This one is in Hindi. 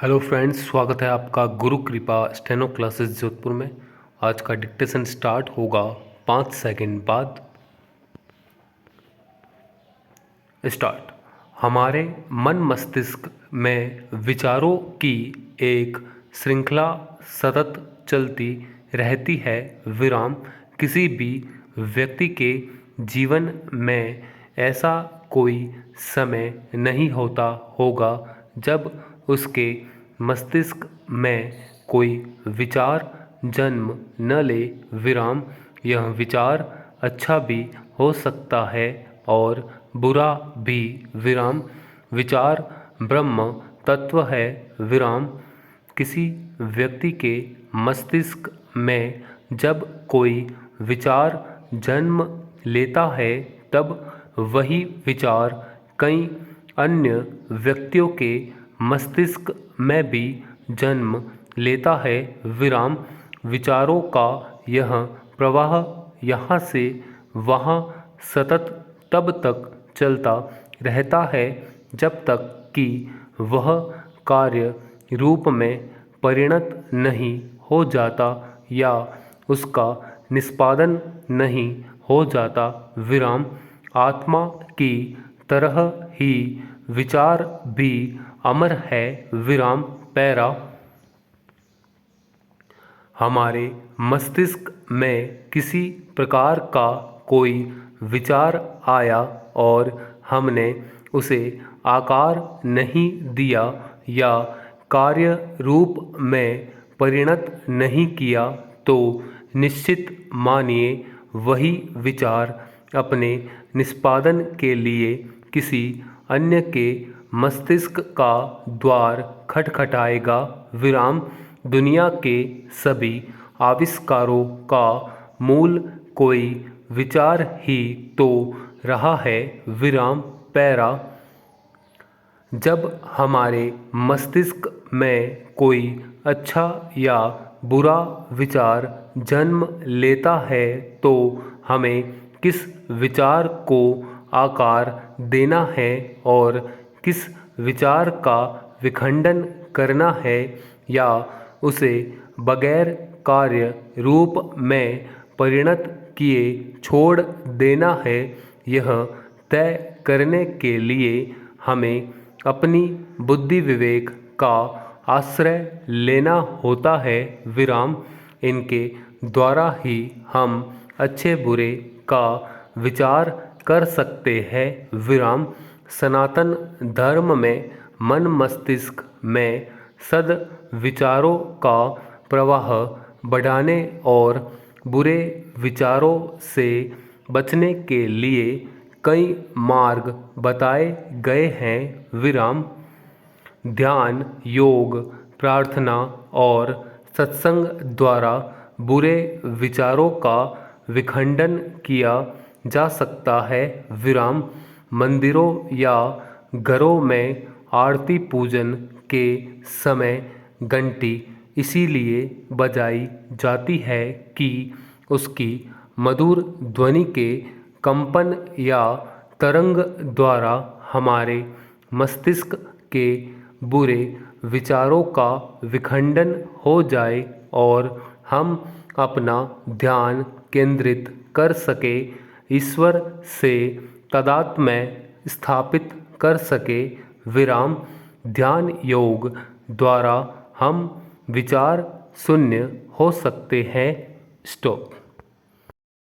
हेलो फ्रेंड्स, स्वागत है आपका गुरु कृपा स्टेनो क्लासेस जोधपुर में। आज का डिक्टेशन स्टार्ट होगा 5 सेकंड बाद। स्टार्ट। हमारे मन मस्तिष्क में विचारों की एक श्रृंखला सतत चलती रहती है। विराम। किसी भी व्यक्ति के जीवन में ऐसा कोई समय नहीं होता होगा जब उसके मस्तिष्क में कोई विचार जन्म न ले। विराम। यह विचार अच्छा भी हो सकता है और बुरा भी। विराम। विचार ब्रह्म तत्व है। विराम। किसी व्यक्ति के मस्तिष्क में जब कोई विचार जन्म लेता है तब वही विचार कई अन्य व्यक्तियों के मस्तिष्क में भी जन्म लेता है। विराम। विचारों का यह प्रवाह यहाँ से वहाँ सतत तब तक चलता रहता है जब तक कि वह कार्य रूप में परिणत नहीं हो जाता या उसका निष्पादन नहीं हो जाता। विराम। आत्मा की तरह ही विचार भी अमर है। विराम। पैरा। हमारे मस्तिष्क में किसी प्रकार का कोई विचार आया और हमने उसे आकार नहीं दिया या कार्य रूप में परिणत नहीं किया तो निश्चित मानिए वही विचार अपने निष्पादन के लिए किसी अन्य के मस्तिष्क का द्वार खटखटाएगा। विराम। दुनिया के सभी आविष्कारों का मूल कोई विचार ही तो रहा है। विराम। पैरा। जब हमारे मस्तिष्क में कोई अच्छा या बुरा विचार जन्म लेता है तो हमें किस विचार को आकार देना है और किस विचार का विखंडन करना है या उसे बगैर कार्य रूप में परिणत किए छोड़ देना है, यह तय करने के लिए हमें अपनी बुद्धि विवेक का आश्रय लेना होता है। विराम। इनके द्वारा ही हम अच्छे बुरे का विचार कर सकते हैं। विराम। सनातन धर्म में मन मस्तिष्क में सद विचारों का प्रवाह बढ़ाने और बुरे विचारों से बचने के लिए कई मार्ग बताए गए हैं। विराम। ध्यान, योग, प्रार्थना और सत्संग द्वारा बुरे विचारों का विखंडन किया जा सकता है। विराम। मंदिरों या घरों में आरती पूजन के समय घंटी इसीलिए बजाई जाती है कि उसकी मधुर ध्वनि के कंपन या तरंग द्वारा हमारे मस्तिष्क के बुरे विचारों का विखंडन हो जाए और हम अपना ध्यान केंद्रित कर सके, ईश्वर से तादात्म्य में स्थापित कर सके। विराम। ध्यान योग द्वारा हम विचार शून्य हो सकते हैं। स्टॉप।